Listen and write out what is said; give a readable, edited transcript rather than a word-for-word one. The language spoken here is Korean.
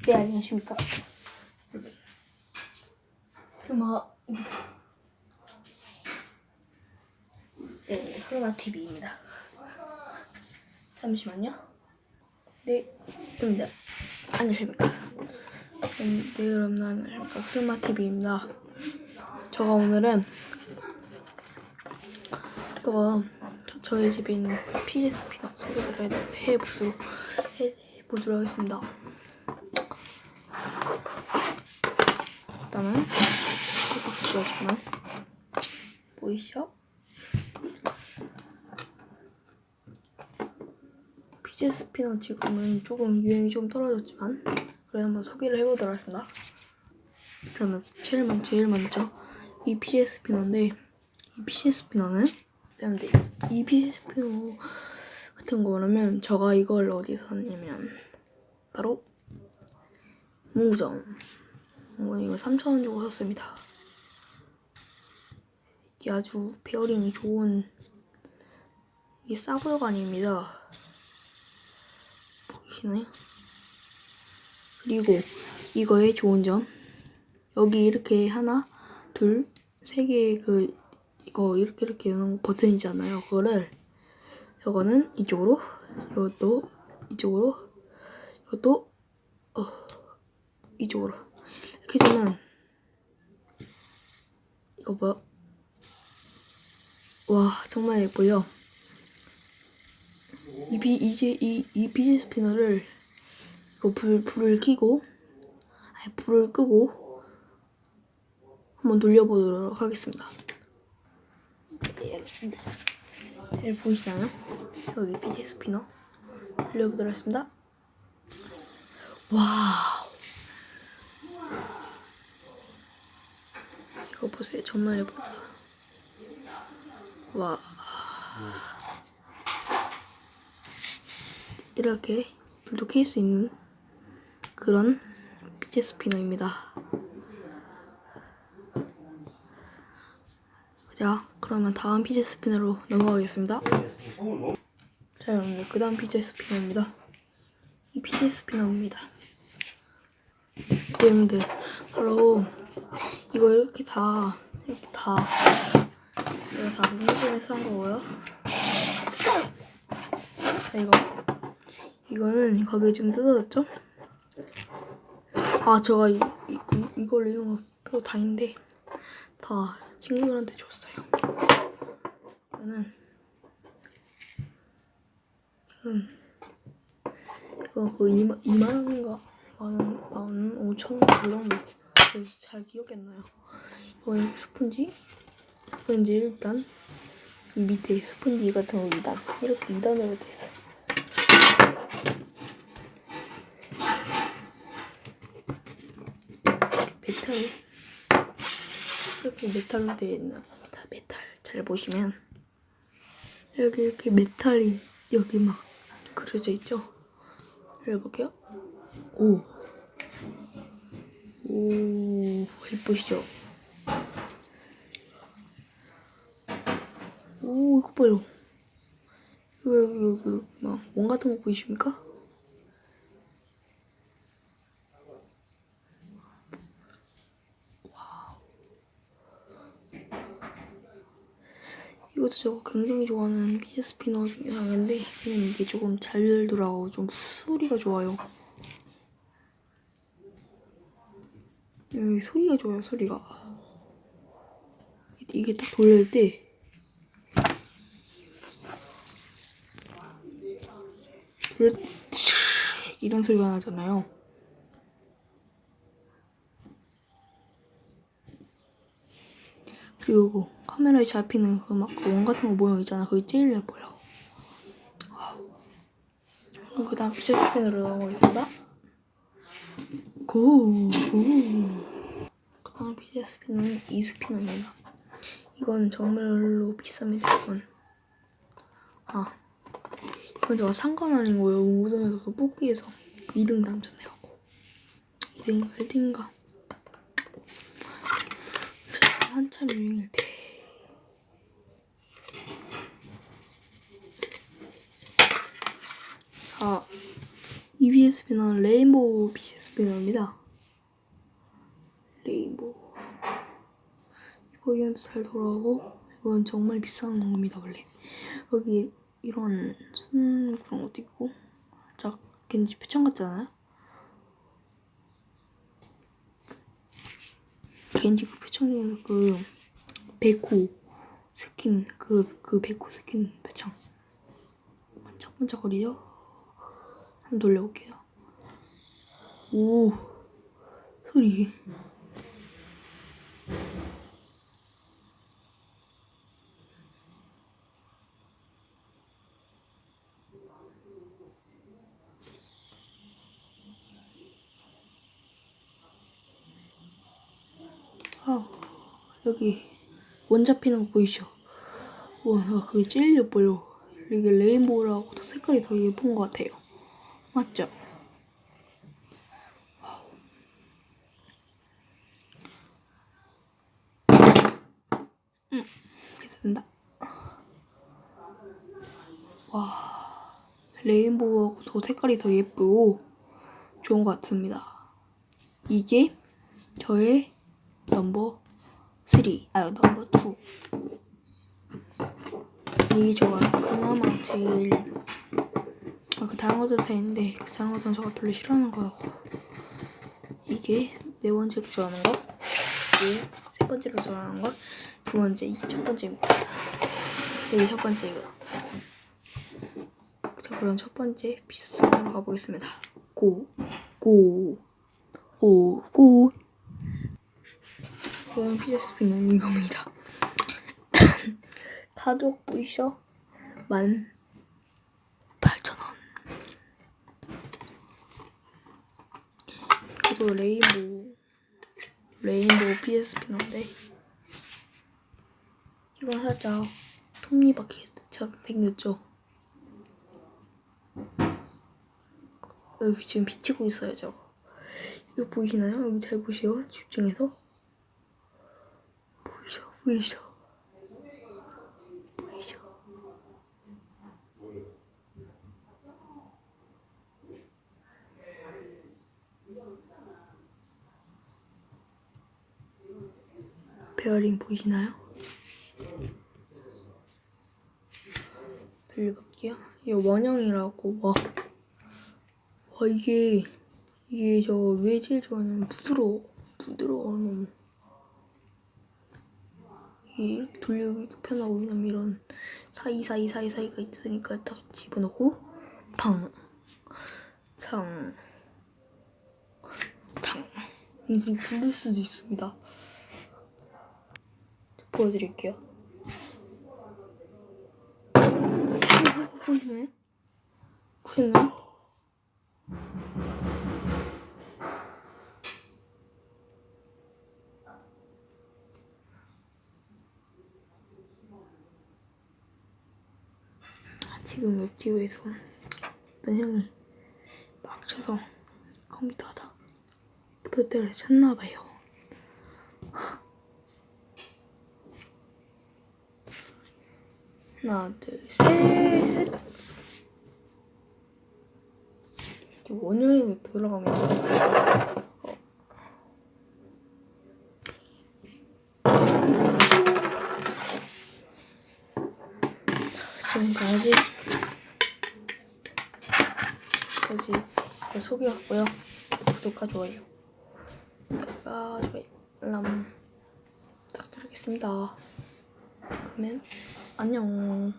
네, 안녕하십니까. 크로마입니다. 네, 크로마TV입니다. 잠시만요. 네, 입니다. 안녕하십니까. 네, 여러분 안녕하십니까. 크로마TV입니다. 제가 오늘은 저희 집에 있는 PJ 스피너 소개를 해보도록 하겠습니다. 일단은 잠깐 보이시죠? PJ 스피너 지금은 조금 유행이 좀 떨어졌지만 그래 한번 소개를 해보도록 하겠습니다. 저는 제일 먼저 이 PJ 스피너인데 이 PJ 스피너 같은 거라면 제가 이걸 어디서 샀냐면 바로 문구점. 이거 3,000원 주고 샀습니다. 이게 아주 베어링이 좋은 이게 싸구려가 보이시나요? 그리고 이거의 좋은 점 여기 이렇게 하나, 둘, 세 개의 이거 이렇게 넣는 버튼이잖아요. 이거는 이쪽으로, 이것도 이쪽으로, 이것도 이쪽으로 이렇게 되면 이거 뭐야? 와 정말 예뻐요. 이 PJ 스피너를 이거 불을 끄고 한번 돌려보도록 하겠습니다. 네, 보이시나요? 여기 PJ 스피너 돌려보도록 하겠습니다. 와우, 이거 보세요. 정말 예쁘죠? 와, 이렇게 불도 켤 수 있는 그런 PJ 스피너입니다. 자, 그러면 다음 PJ 스피너로 넘어가겠습니다. 자, 여러분들, 그 다음 PJ 스피너입니다. 이 PJ 스피너입니다. 여러분들, 바로 이거 이렇게 다 내가 다 문구점에서 산 거고요. 자, 이거는 가격이 좀 뜯어졌죠? 아, 제가 이걸 이런 거 빼고 다 있는데 다 친구들한테 줬어요. 이거 그 2만원인가 15,000원 그 정도. 그래서 잘 기억이 안 나요. 이건 스펀지 일단 이 밑에 스펀지 같은 거 2단 이렇게 2단으로 돼 있어요. 이렇게 메탈로 되어 있는 겁니다. 메탈 잘 보시면 여기 이렇게 메탈이 여기 막 그려져 있죠. 열어볼게요. 오, 예쁘시죠? 오, 이거 봐요. 여기 막 원 같은 거 보이십니까? 이것도 제가 굉장히 좋아하는 PJ 스피너 중에 하나인데 이게 조금 잘 돌아가고 좀 소리가 좋아요. 소리가 좋아요. 소리가 이게 딱 돌릴 때 이런 소리가 나잖아요. 그리고 카메라에 잡히는 그 원 같은 거 모양 있잖아. 그게 제일 예뻐요. 그럼 그 다음 PJ 스피너로 넘어가겠습니다. 그 다음 PJ 스피너는 이 스피너입니다. 이건 정말로 비쌉니다. 이건 제가 산 건 아닌 거예요. 문구점에서 그 뽑기에서 2등 당첨해갖고 2등인가 1등인가 한참 유행일 때. 자, 이 PJ 스피너는 레인보우 PJ 스피너입니다. 레인보우. 이거는 잘 돌아가고 이건 정말 비싼 겁니다. 원래 여기 이런 순 그런 것도 있고 살짝 겐지 표창 같잖아요. 겐지 그 표창 중에서 그 백호 스킨 그 백호 스킨 표창 반짝반짝거리죠? 한번 돌려볼게요. 오 소리. 아 여기 원 잡히는 거 보이시죠? 와 그게 제일 예뻐요. 이게 레인보우라고 더 색깔이 더 예쁜 것 같아요. 맞죠? 됐습니다. 와 레인보우하고 더 색깔이 더 예쁘고 좋은 것 같습니다. 이게 저의 넘버 3, 넘버 2. 이게 저가 그나마 제일 그 다른 것도 다 있는데 그 다른 것은 저가 별로 싫어하는 거고 이게 네 번째로 좋아하는 거, 이게 세 번째로 좋아하는 거, 두 번째 이게 첫 번째입니다. 이게 첫 번째 이거. 자 그럼 첫 번째 피스로 가보겠습니다. 고. 이건 피스피는 이겁니다. 가격 보이셔? 18,000원. 그래도 레인보우 PSP인데 이건 살짝 톱니바퀴처럼 생겼죠? 여기 지금 비치고 있어요 저거. 이거 보이시나요? 여기 잘 보시오. 집중해서 보이죠? 베어링 보이시나요? 돌려볼게요. 이게 원형이라고. 와 이게 저 왜 제일 좋아하냐면 부드러워 너무. 이게 이렇게 돌리기도 편하고 왜냐면 이런 사이가 있으니까 딱 집어넣고 탕 이렇게 굴릴 수도 있습니다. 보여드릴게요. 보이시나요? 지금 옆집에서 어떤 형이 막 쳐서 컴퓨터 하다 볕대를 쳤나봐요. 하나 둘 셋. 이렇게 원형이 들어가면 지금까지 소개했고요. 구독과 좋아요 알람 부탁드리겠습니다. 그러면 안녕.